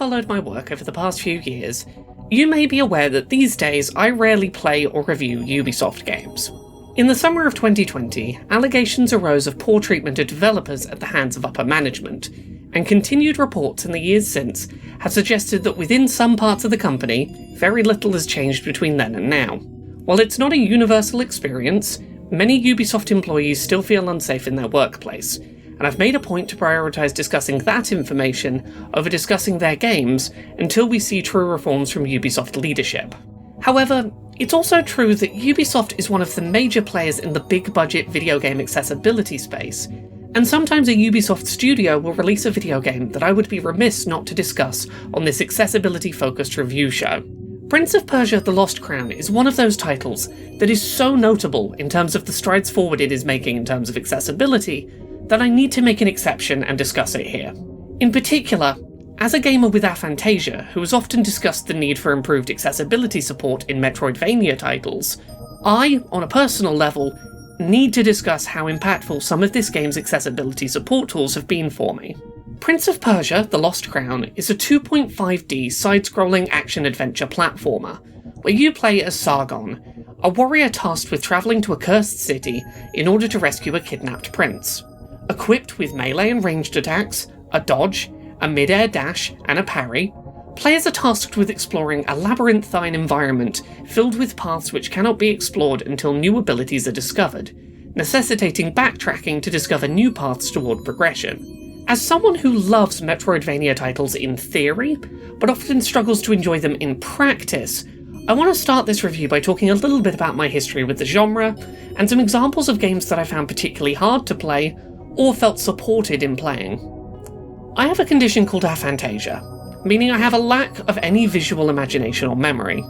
followed my work over the past few years, you may be aware that these days I rarely play or review Ubisoft games. In the summer of 2020, allegations arose of poor treatment of developers at the hands of upper management, and continued reports in the years since have suggested that within some parts of the company, very little has changed between then and now. While it's not a universal experience, many Ubisoft employees still feel unsafe in their workplace, and I've made a point to prioritise discussing that information over discussing their games until we see true reforms from Ubisoft leadership. However, it's also true that Ubisoft is one of the major players in the big-budget video game accessibility space, and sometimes a Ubisoft studio will release a video game that I would be remiss not to discuss on this accessibility-focused review show. Prince of Persia: The Lost Crown is one of those titles that is so notable in terms of the strides forward it is making in terms of accessibility that I need to make an exception and discuss it here. In particular, as a gamer with aphantasia who has often discussed the need for improved accessibility support in metroidvania titles, I, on a personal level, need to discuss how impactful some of this game's accessibility support tools have been for me. Prince of Persia: The Lost Crown is a 2.5D side-scrolling action-adventure platformer, where you play as Sargon, a warrior tasked with travelling to a cursed city in order to rescue a kidnapped prince. Equipped with melee and ranged attacks, a dodge, a mid-air dash, and a parry, players are tasked with exploring a labyrinthine environment filled with paths which cannot be explored until new abilities are discovered, necessitating backtracking to discover new paths toward progression. As someone who loves Metroidvania titles in theory, but often struggles to enjoy them in practice, I want to start this review by talking a little bit about my history with the genre, and some examples of games that I found particularly hard to play, or felt supported in playing. I have a condition called aphantasia, meaning I have a lack of any visual imagination or memory.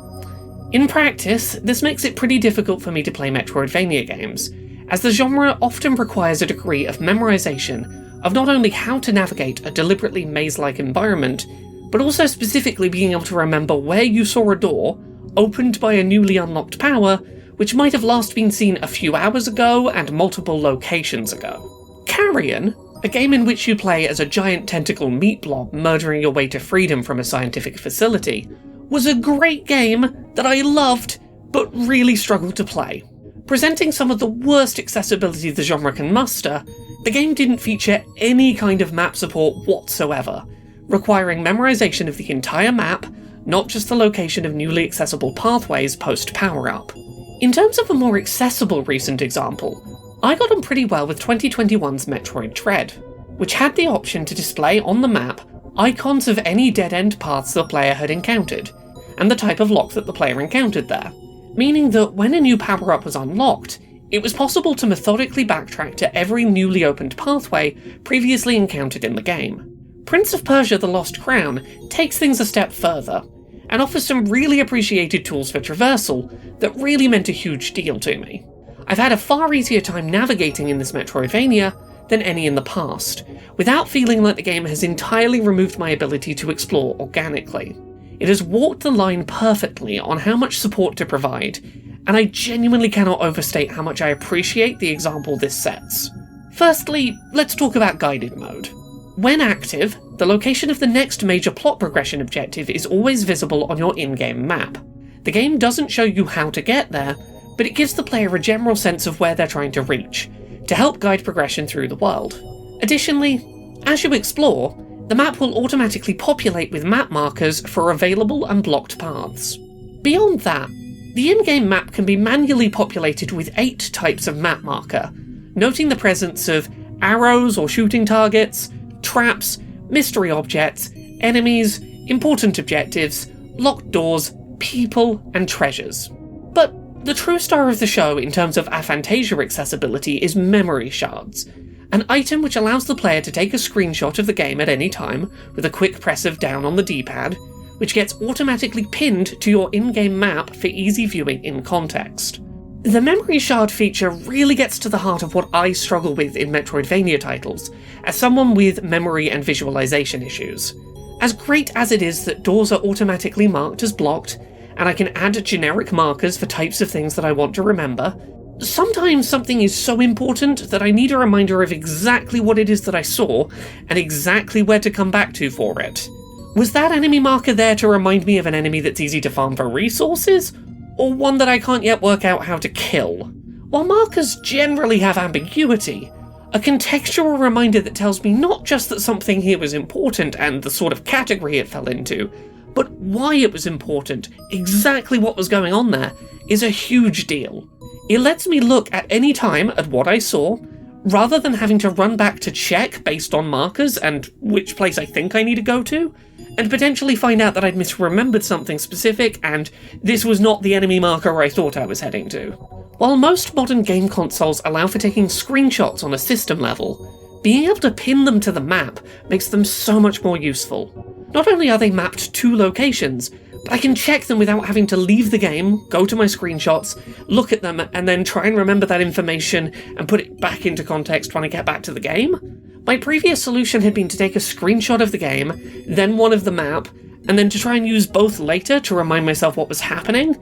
In practice, this makes it pretty difficult for me to play Metroidvania games, as the genre often requires a degree of memorization of not only how to navigate a deliberately maze-like environment, but also specifically being able to remember where you saw a door, opened by a newly unlocked power, which might have last been seen a few hours ago and multiple locations ago. Carrion, a game in which you play as a giant tentacle meat blob murdering your way to freedom from a scientific facility, was a great game that I loved, but really struggled to play. Presenting some of the worst accessibility the genre can muster, the game didn't feature any kind of map support whatsoever, requiring memorization of the entire map, not just the location of newly accessible pathways post-power-up. In terms of a more accessible recent example, I got on pretty well with 2021's Metroid Dread, which had the option to display on the map icons of any dead-end paths the player had encountered, and the type of lock that the player encountered there, meaning that when a new power-up was unlocked, it was possible to methodically backtrack to every newly opened pathway previously encountered in the game. Prince of Persia: The Lost Crown takes things a step further, and offers some really appreciated tools for traversal that really meant a huge deal to me. I've had a far easier time navigating in this Metroidvania than any in the past, without feeling like the game has entirely removed my ability to explore organically. It has walked the line perfectly on how much support to provide, and I genuinely cannot overstate how much I appreciate the example this sets. Firstly, let's talk about guided mode. When active, the location of the next major plot progression objective is always visible on your in-game map. The game doesn't show you how to get there, but it gives the player a general sense of where they're trying to reach, to help guide progression through the world. Additionally, as you explore, the map will automatically populate with map markers for available and blocked paths. Beyond that, the in-game map can be manually populated with 8 types of map marker, noting the presence of arrows or shooting targets, traps, mystery objects, enemies, important objectives, locked doors, people, and treasures. But the true star of the show in terms of aphantasia accessibility is memory shards, an item which allows the player to take a screenshot of the game at any time with a quick press of down on the D-pad, which gets automatically pinned to your in-game map for easy viewing in context. The memory shard feature really gets to the heart of what I struggle with in Metroidvania titles, as someone with memory and visualization issues. As great as it is that doors are automatically marked as blocked, and I can add generic markers for types of things that I want to remember, sometimes something is so important that I need a reminder of exactly what it is that I saw, and exactly where to come back to for it. Was that enemy marker there to remind me of an enemy that's easy to farm for resources, or one that I can't yet work out how to kill? While markers generally have ambiguity, a contextual reminder that tells me not just that something here was important and the sort of category it fell into, but why it was important, exactly what was going on there, is a huge deal. It lets me look at any time at what I saw, rather than having to run back to check based on markers and which place I think I need to go to, and potentially find out that I'd misremembered something specific and this was not the enemy marker I thought I was heading to. While most modern game consoles allow for taking screenshots on a system level, being able to pin them to the map makes them so much more useful. Not only are they mapped to locations, but I can check them without having to leave the game, go to my screenshots, look at them, and then try and remember that information and put it back into context when I get back to the game. My previous solution had been to take a screenshot of the game, then one of the map, and then to try and use both later to remind myself what was happening.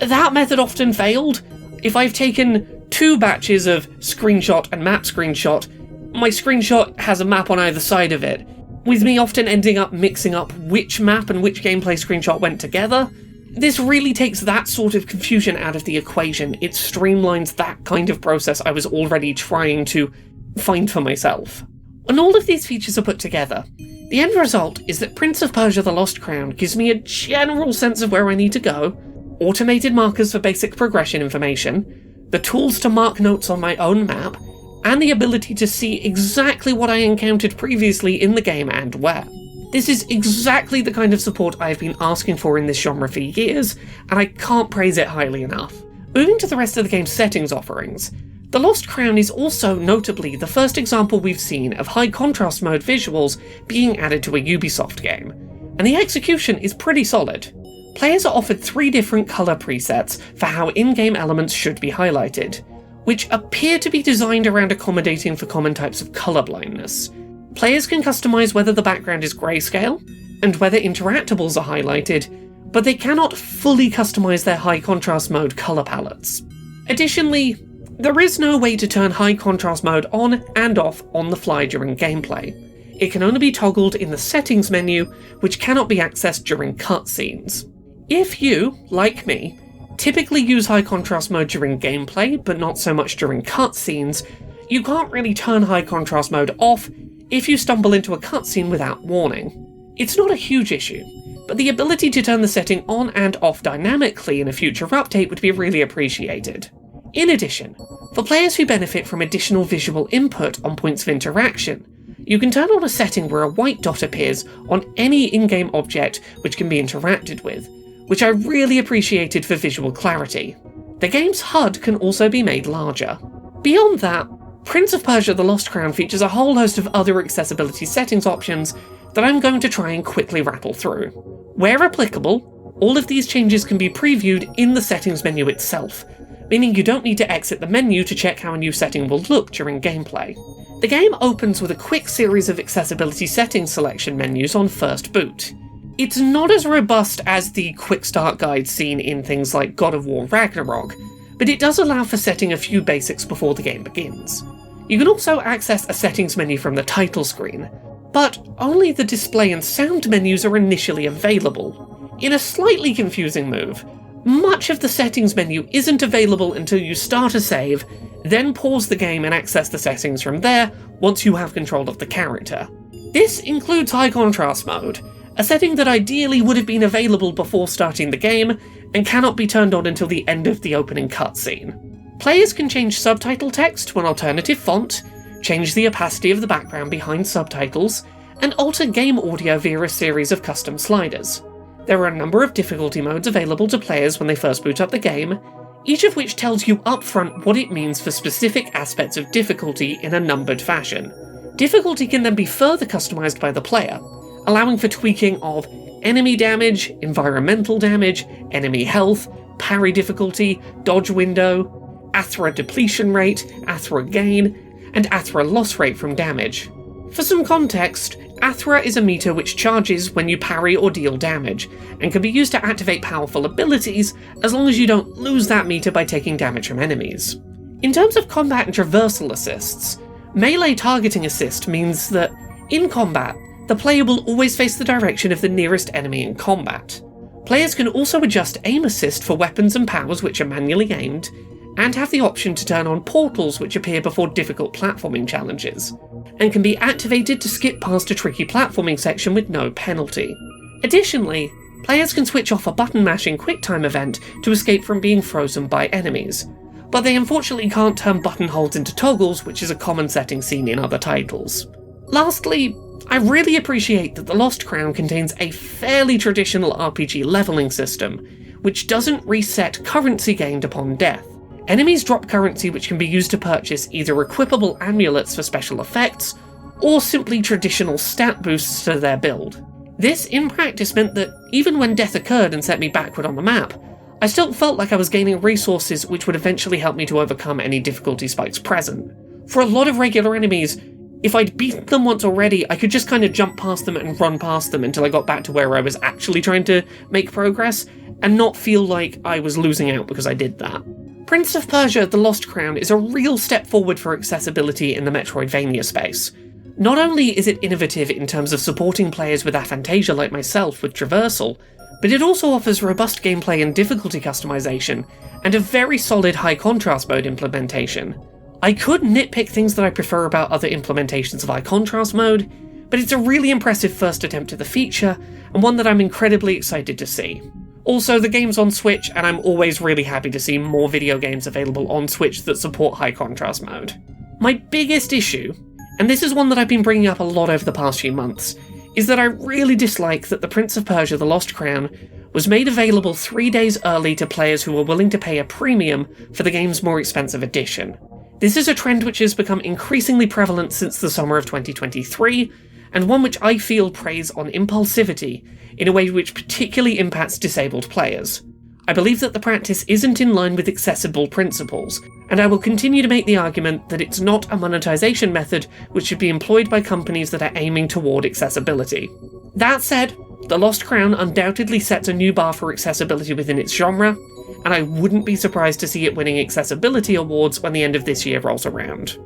That method often failed. If I've taken 2 batches of screenshot and map screenshot, my screenshot has a map on either side of it, with me often ending up mixing up which map and which gameplay screenshot went together. This really takes that sort of confusion out of the equation. It streamlines that kind of process I was already trying to find for myself. When all of these features are put together, the end result is that Prince of Persia: The Lost Crown gives me a general sense of where I need to go, automated markers for basic progression information, the tools to mark notes on my own map, and the ability to see exactly what I encountered previously in the game and where. This is exactly the kind of support I've been asking for in this genre for years, and I can't praise it highly enough. Moving to the rest of the game's settings offerings, The Lost Crown is also notably the first example we've seen of high contrast mode visuals being added to a Ubisoft game, and the execution is pretty solid. Players are offered 3 different colour presets for how in-game elements should be highlighted, which appear to be designed around accommodating for common types of colour blindness. Players can customise whether the background is grayscale, and whether interactables are highlighted, but they cannot fully customise their high contrast mode colour palettes. Additionally, there is no way to turn high contrast mode on and off on the fly during gameplay. It can only be toggled in the settings menu, which cannot be accessed during cutscenes. If you, like me, typically use high contrast mode during gameplay, but not so much during cutscenes, you can't really turn high contrast mode off if you stumble into a cutscene without warning. It's not a huge issue, but the ability to turn the setting on and off dynamically in a future update would be really appreciated. In addition, for players who benefit from additional visual input on points of interaction, you can turn on a setting where a white dot appears on any in-game object which can be interacted with, which I really appreciated for visual clarity. The game's HUD can also be made larger. Beyond that, Prince of Persia: The Lost Crown features a whole host of other accessibility settings options that I'm going to try and quickly rattle through. Where applicable, all of these changes can be previewed in the settings menu itself, meaning you don't need to exit the menu to check how a new setting will look during gameplay. The game opens with a quick series of accessibility settings selection menus on first boot. It's not as robust as the quick start guide seen in things like God of War Ragnarok, but it does allow for setting a few basics before the game begins. You can also access a settings menu from the title screen, but only the display and sound menus are initially available. In a slightly confusing move, much of the settings menu isn't available until you start a save, then pause the game and access the settings from there once you have control of the character. This includes high contrast mode, a setting that ideally would have been available before starting the game and cannot be turned on until the end of the opening cutscene. Players can change subtitle text to an alternative font, change the opacity of the background behind subtitles, and alter game audio via a series of custom sliders. There are a number of difficulty modes available to players when they first boot up the game, each of which tells you upfront what it means for specific aspects of difficulty in a numbered fashion. Difficulty can then be further customised by the player, allowing for tweaking of enemy damage, environmental damage, enemy health, parry difficulty, dodge window, Athra depletion rate, Athra gain, and Athra loss rate from damage. For some context, Athra is a meter which charges when you parry or deal damage, and can be used to activate powerful abilities as long as you don't lose that meter by taking damage from enemies. In terms of combat and traversal assists, melee targeting assist means that, in combat, The player will always face the direction of the nearest enemy in combat. Players can also adjust aim assist for weapons and powers which are manually aimed, and have the option to turn on portals which appear before difficult platforming challenges, and can be activated to skip past a tricky platforming section with no penalty. Additionally, players can switch off a button mashing QuickTime event to escape from being frozen by enemies, but they unfortunately can't turn button holds into toggles, which is a common setting seen in other titles. Lastly, I really appreciate that The Lost Crown contains a fairly traditional RPG leveling system, which doesn't reset currency gained upon death. Enemies drop currency which can be used to purchase either equipable amulets for special effects, or simply traditional stat boosts to their build. This in practice meant that even when death occurred and set me backward on the map, I still felt like I was gaining resources which would eventually help me to overcome any difficulty spikes present. For a lot of regular enemies, if I'd beaten them once already, I could just kind of jump past them and run past them until I got back to where I was actually trying to make progress, and not feel like I was losing out because I did that. Prince of Persia: The Lost Crown is a real step forward for accessibility in the metroidvania space. Not only is it innovative in terms of supporting players with aphantasia like myself with traversal, but it also offers robust gameplay and difficulty customization, and a very solid high contrast mode implementation. I could nitpick things that I prefer about other implementations of high contrast mode, but it's a really impressive first attempt at the feature, and one that I'm incredibly excited to see. Also, the game's on Switch, and I'm always really happy to see more video games available on Switch that support high contrast mode. My biggest issue, and this is one that I've been bringing up a lot over the past few months, is that I really dislike that the Prince of Persia: The Lost Crown was made available 3 days early to players who were willing to pay a premium for the game's more expensive edition. This is a trend which has become increasingly prevalent since the summer of 2023, and one which I feel preys on impulsivity in a way which particularly impacts disabled players. I believe that the practice isn't in line with accessible principles, and I will continue to make the argument that it's not a monetization method which should be employed by companies that are aiming toward accessibility. That said, The Lost Crown undoubtedly sets a new bar for accessibility within its genre, and I wouldn't be surprised to see it winning accessibility awards when the end of this year rolls around.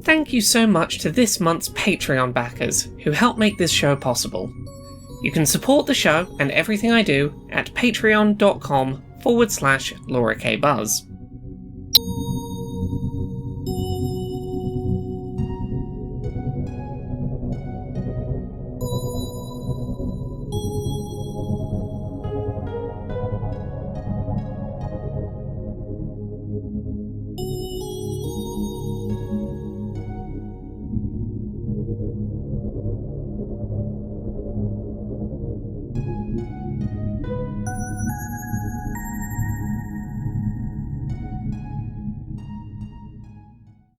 Thank you so much to this month's Patreon backers who help make this show possible. You can support the show and everything I do at patreon.com/LauraKBuzz.